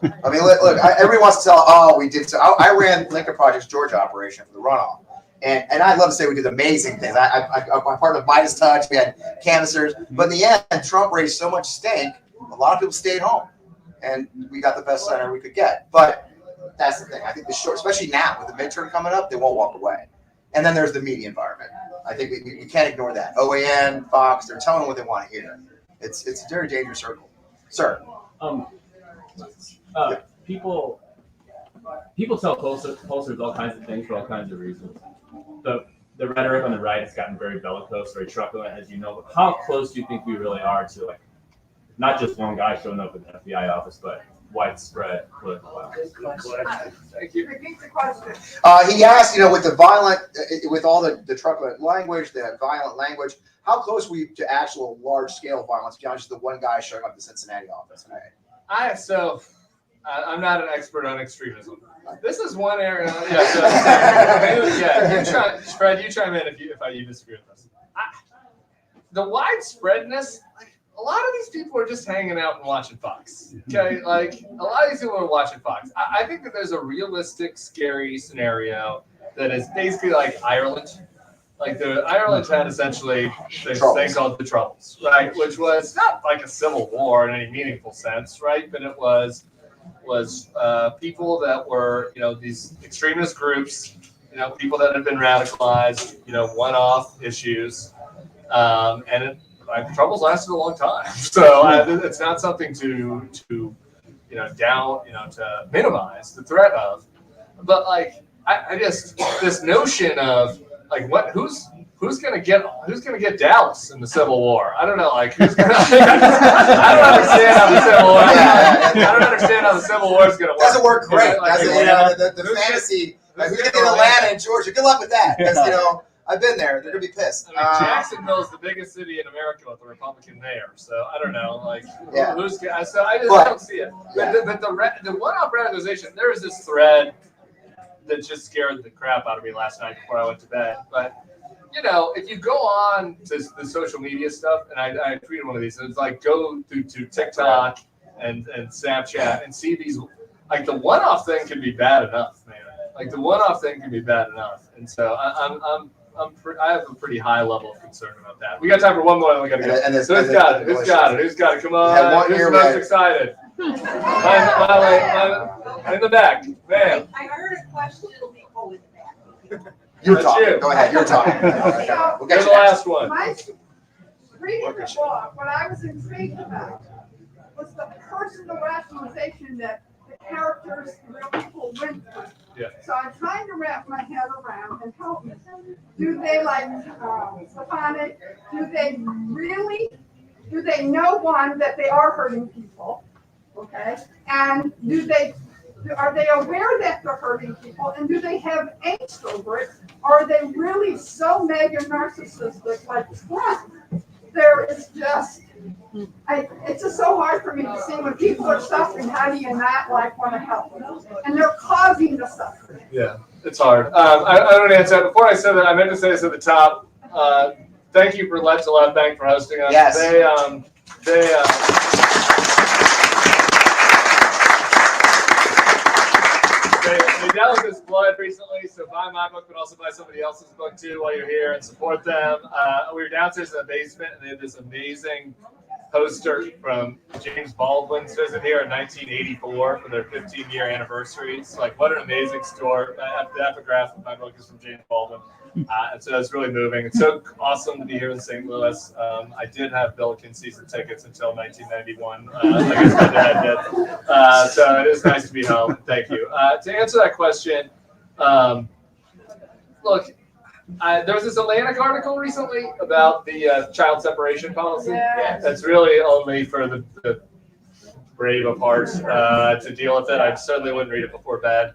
I mean, look, everybody wants to tell, we did so. I ran Lincoln Project's Georgia operation for the runoff. And I'd love to say we did amazing things. I'm part of Midas Touch. We had canvassers. But in the end, Trump raised so much stink, a lot of people stayed home. And we got the best senator we could get. But that's the thing. I think especially now with the midterm coming up, they won't walk away. And then there's the media environment. I think we can't ignore that. OAN, Fox, they're telling them what they want to hear. It's a very dangerous circle. Sir. People tell pollsters all kinds of things for all kinds of reasons. The rhetoric on the right has gotten very bellicose, very truculent, as you know. But how close do you think we really are to not just one guy showing up at the FBI office, but widespread political violence? Thank you. Repeat the question. He asked, with the violent, with all the truculent language, the violent language, how close were you to actual large-scale violence beyond just the one guy showing up at the Cincinnati office? I'm not an expert on extremism. This is one area. Fred, you chime in if you disagree with this. The widespreadness, a lot of these people are just hanging out and watching Fox. Okay, like a lot of these people are watching Fox. I think that there's a realistic, scary scenario that is basically like Ireland. Like Ireland had essentially this thing called the Troubles, right? Which was not like a civil war in any meaningful sense, right? But it was people that were, these extremist groups, people that had been radicalized, one-off issues, and the Troubles lasted a long time. So it's not something to minimize the threat of, but I just this notion of who's gonna get Dallas in the Civil War? I don't know, who's gonna I don't understand how the Civil War. I don't understand how the Civil War is going to work. Doesn't work great. Like, Doesn't, the who's fantasy. who's Who's gonna getting go Atlanta in Georgia? Good luck with that, because I've been there. They're gonna be pissed. I mean, Jacksonville is the biggest city in America with a Republican mayor, so I don't know, like, Yeah. who's? So I just But- don't see it. But the one-off radicalization, there was this thread that just scared the crap out of me last night before I went to bed. But you know, if you go on to the social media stuff, and I tweeted one of these, it's like go to TikTok and Snapchat and see these. Like the one-off thing can be bad enough, man. Like the one-off thing can be bad enough, and so I have a pretty high level of concern about that. We got time for one more, and we got to go. And So who's got it? Who's got it? Who's got it? Come had one on! Who's ear the most right. excited? My in the back, man. I heard a question. Oh, in the back. You're That's talking. you. Go ahead. You're talking. We'll You're get the you next. last one. Reading the book, what I was intrigued about was the personal rationalization that the characters, the real people went through. Yeah. So I'm trying to wrap my head around and help me. Do they like Stefanik? Do they know one that they are hurting people? Okay, and are they aware that they're hurting people, and do they have angst over it? Or are they really so mega narcissistic like Trump? There is just, it's just so hard for me to see when people are suffering, how do you not like want to help them? And they're causing the suffering. Yeah, it's hard. I don't answer that. Before I said that, I meant to say this at the top. Thank you for Let's Left Bank for hosting us. Yes. They dealt with this flood recently, so buy my book, but also buy somebody else's book too while you're here and support them. We were downstairs in the basement, and they had this amazing poster from James Baldwin's visit here in 1984 for their 15-year anniversary. It's like, what an amazing store. The epigraph of my book is from James Baldwin. And so it's really moving. It's so awesome to be here in St. Louis. I did have Billiken season tickets until 1991. I guess my dad did. So it is nice to be home. Thank you. To answer that question, look, there was this Atlantic article recently about the child separation policy. Yes. That's really only for the brave of heart to deal with it. I certainly wouldn't read it before bed.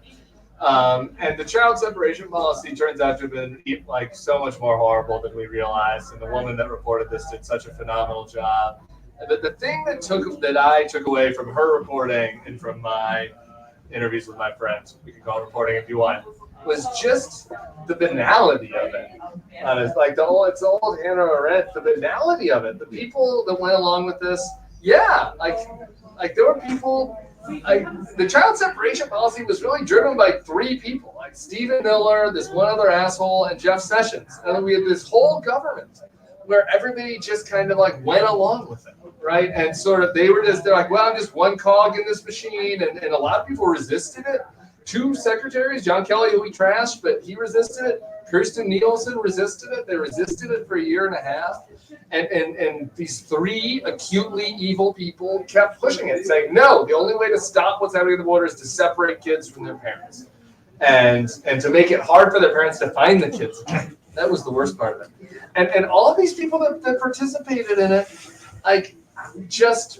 And the child separation policy turns out to have been like so much more horrible than we realized. And the woman that reported this did such a phenomenal job. But the thing that I took away from her reporting and from my interviews with my friends, we can call it reporting if you want, was just the banality of it. It's like it's the old Hannah Arendt, the banality of it. The people that went along with this, yeah, like there were people. The child separation policy was really driven by three people, like Stephen Miller, this one other asshole, and Jeff Sessions. And then we had this whole government where everybody just kind of like went along with it, right? And sort of they're like, well, I'm just one cog in this machine. And a lot of people resisted it. Two secretaries, John Kelly, who we trashed, but he resisted it. Kirsten Nielsen resisted it. They resisted it for a year and a half. And these three acutely evil people kept pushing it, saying, no, the only way to stop what's happening at the border is to separate kids from their parents. And to make it hard for their parents to find the kids. That was the worst part of it. And all of these people that participated in it, like, just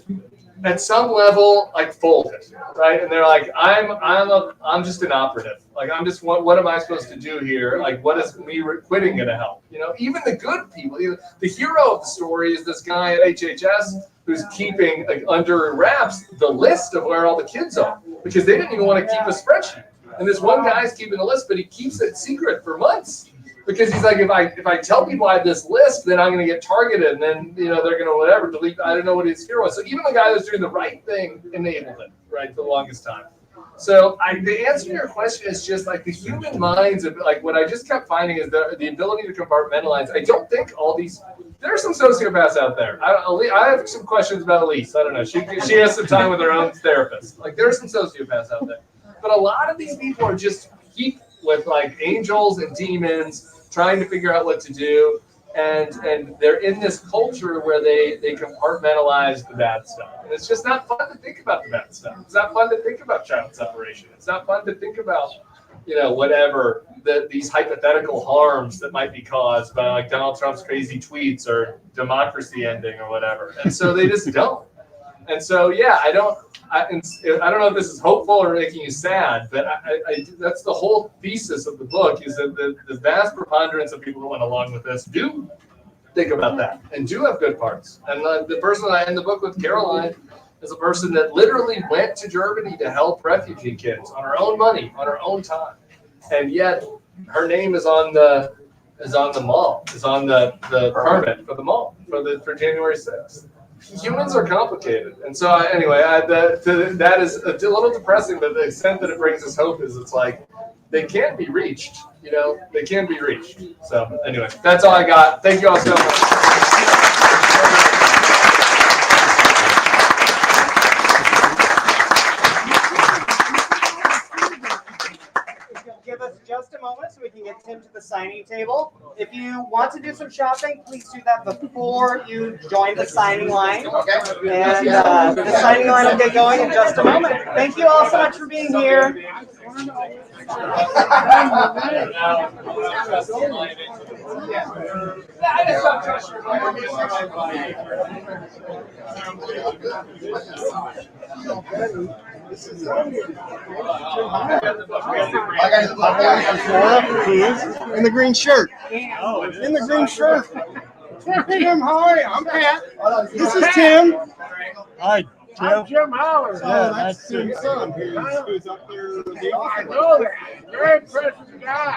at some level, like, folded, right? And they're like, I'm just an operative. Like, I'm just, what am I supposed to do here? Like, what is me quitting going to help? You know, even the good people, the hero of the story is this guy at HHS who's keeping under wraps the list of where all the kids are, because they didn't even want to keep a spreadsheet. And this one guy's keeping the list, but he keeps it secret for months. Because he's like, if I tell people I have this list, then I'm going to get targeted, and then they're going to whatever delete. I don't know what his hero is. So even the guy that's doing the right thing enabled it, right, for the longest time. So the answer to your question is just like the human minds of like what I just kept finding is the ability to compartmentalize. I don't think all these. There are some sociopaths out there. I have some questions about Elise. I don't know. She has some time with her own therapist. Like there are some sociopaths out there, but a lot of these people are just heaped with like angels and demons, trying to figure out what to do, and they're in this culture where they compartmentalize the bad stuff. And it's just not fun to think about the bad stuff. It's not fun to think about child separation. It's not fun to think about, whatever these hypothetical harms that might be caused by like Donald Trump's crazy tweets or democracy ending or whatever. And so they just don't. And so, yeah, I don't know if this is hopeful or making you sad, but that's the whole thesis of the book, is that the vast preponderance of people who went along with this do think about that and do have good parts. And the person I end the book with, Caroline, is a person that literally went to Germany to help refugee kids on her own money, on her own time. And yet her name is on the mall, is on the permit for the mall for January 6th. Humans are complicated, and so that is a little depressing. But the extent that it brings us hope is it's like they can be reached. They can be reached. So anyway, that's all I got. Thank you all so much. Give us just a moment so we can get Tim to the signing table. If you want to do some shopping, please do that before you join the signing line. And the signing line will get going in just a moment. Thank you all so much for being here. In the green shirt. In the green shirt. Tim, hi. I'm Pat. This is Tim. Hi, I'm Jim Howard. Oh, that's Tim's son who's up there. I know that. Very impressive guy.